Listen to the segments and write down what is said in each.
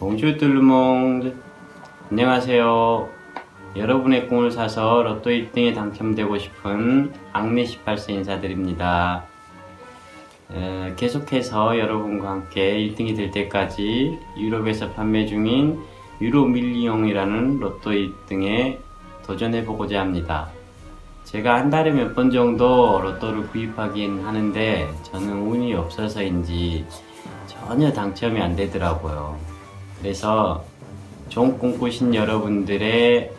Bonjour tout le monde. 안녕하세요. 여러분의 꿈을 사서 로또 1등에 당첨되고 싶은 앙리 18세 인사드립니다. 계속해서 여러분과 함께 1등이 될 때까지 유럽에서 판매 중인 유로 밀리옹이라는 로또 1등에 도전해보고자 합니다. 제가 한 달에 몇 번 정도 로또를 구입하긴 하는데 저는 운이 없어서인지 전혀 당첨이 안 되더라고요. 그래서 좋은 꿈 꾸신 여러분들의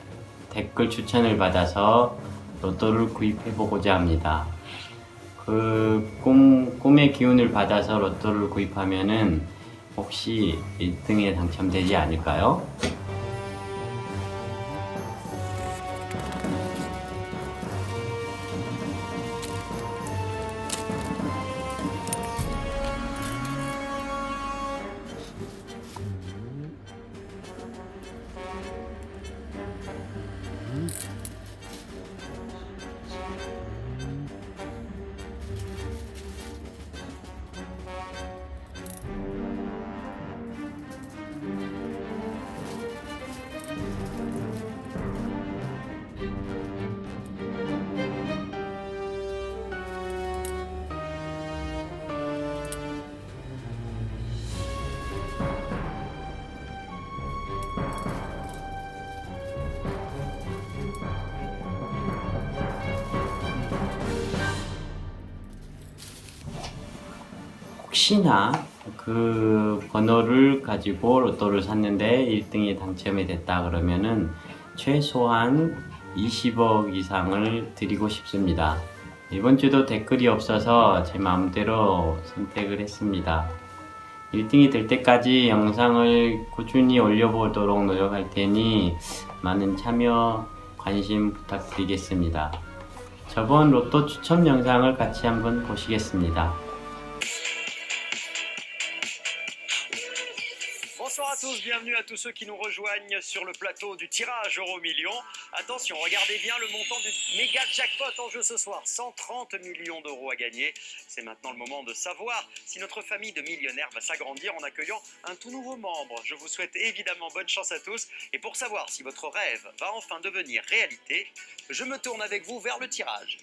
댓글 추천을 받아서 로또를 구입해보고자 합니다. 꿈의 기운을 받아서 로또를 구입하면은 혹시 1등에 당첨되지 않을까요? 혹시나 그 번호를 가지고 로또를 샀는데 1등이 당첨이 됐다 그러면은 최소한 20억 이상을 드리고 싶습니다. 이번 주도 댓글이 없어서 제 마음대로 선택을 했습니다. 1등이 될 때까지 영상을 꾸준히 올려보도록 노력할 테니 많은 참여, 관심 부탁드리겠습니다. 저번 로또 추첨 영상을 같이 한번 보시겠습니다. Bonsoir à tous, bienvenue à tous ceux qui nous rejoignent sur le plateau du tirage Euro Million. Attention, regardez bien le montant du méga jackpot en jeu ce soir, 130 millions d'euros à gagner. C'est maintenant le moment de savoir si notre famille de millionnaires va s'agrandir en accueillant un tout nouveau membre. Je vous souhaite évidemment bonne chance à tous. Et pour savoir si votre rêve va enfin devenir réalité, je me tourne avec vous vers le tirage.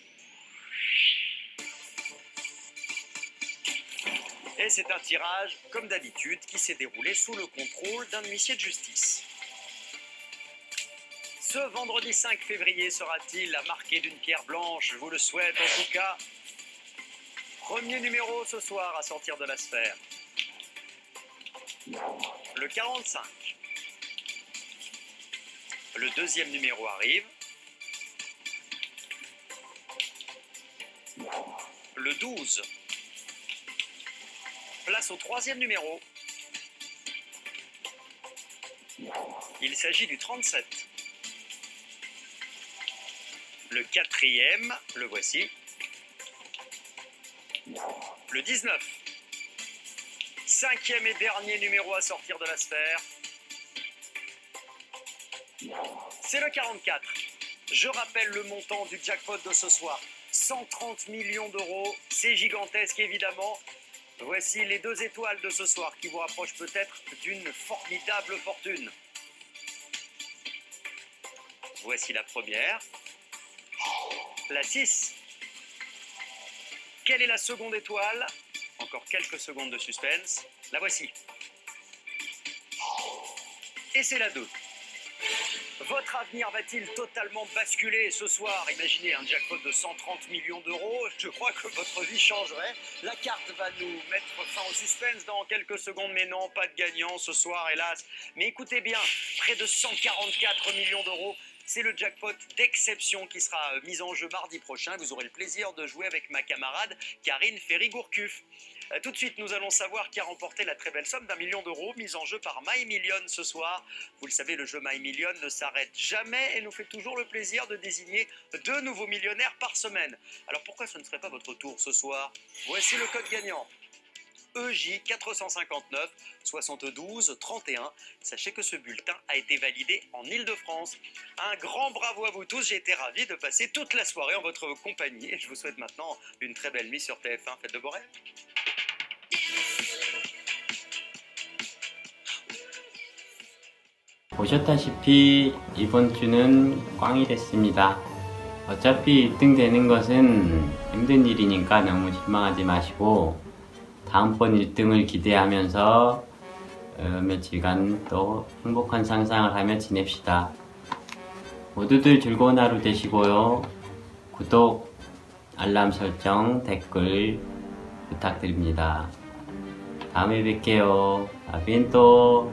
Et c'est un tirage, comme d'habitude, qui s'est déroulé sous le contrôle d'un huissier de justice. Ce vendredi 5 février sera-t-il marqué d'une pierre blanche? Je vous le souhaite en tout cas. Premier numéro ce soir à sortir de la sphère. Le 45. Le deuxième numéro arrive. Le 12. Place au troisième numéro. Il s'agit du 37. Le quatrième, le voici. Le 19. Cinquième et dernier numéro à sortir de la sphère. C'est le 44. Je rappelle le montant du jackpot de ce soir. 130 millions d'euros. C'est gigantesque évidemment. Voici les deux étoiles de ce soir qui vous rapprochent peut-être d'une formidable fortune. Voici la première. La 6. Quelle est la seconde étoile? Encore quelques secondes de suspense. La voici. Et c'est la 2. Votre avenir va-t-il totalement basculer ce soir? Imaginez un jackpot de 130 millions d'euros. Je crois que votre vie changerait. La carte va nous mettre fin au suspense dans quelques secondes. Mais non, pas de gagnant ce soir, hélas. Mais écoutez bien, près de 144 millions d'euros. C'est le jackpot d'exception qui sera mis en jeu mardi prochain. Vous aurez le plaisir de jouer avec ma camarade Karine Ferry-Gourcuff. Tout de suite, nous allons savoir qui a remporté la très belle somme d'1 million d'euros mise en jeu par My Million ce soir. Vous le savez, le jeu My Million ne s'arrête jamais et nous fait toujours le plaisir de désigner 2 nouveaux millionnaires par semaine. Alors pourquoi ce ne serait pas votre tour ce soir? Voici le code gagnant. EJ 459 72 31. Sachez que ce bulletin a été validé en Île-de-France. Un grand bravo à vous tous, j'ai été ravi de passer toute la soirée en votre compagnie et je vous souhaite maintenant une très belle nuit sur TF1. Faites de beaux rêves. 보셨다시피 이번 주는 꽝이 됐습니다. 어차피 1등 되는 것은 힘든 일이니까 너무 실망하지 마시고 다음번 1등을 기대하면서 며칠간 또 행복한 상상을 하며 지냅시다. 모두들 즐거운 하루 되시고요. 구독, 알람 설정, 댓글 부탁드립니다. 다음에 뵐게요. 아비엔또.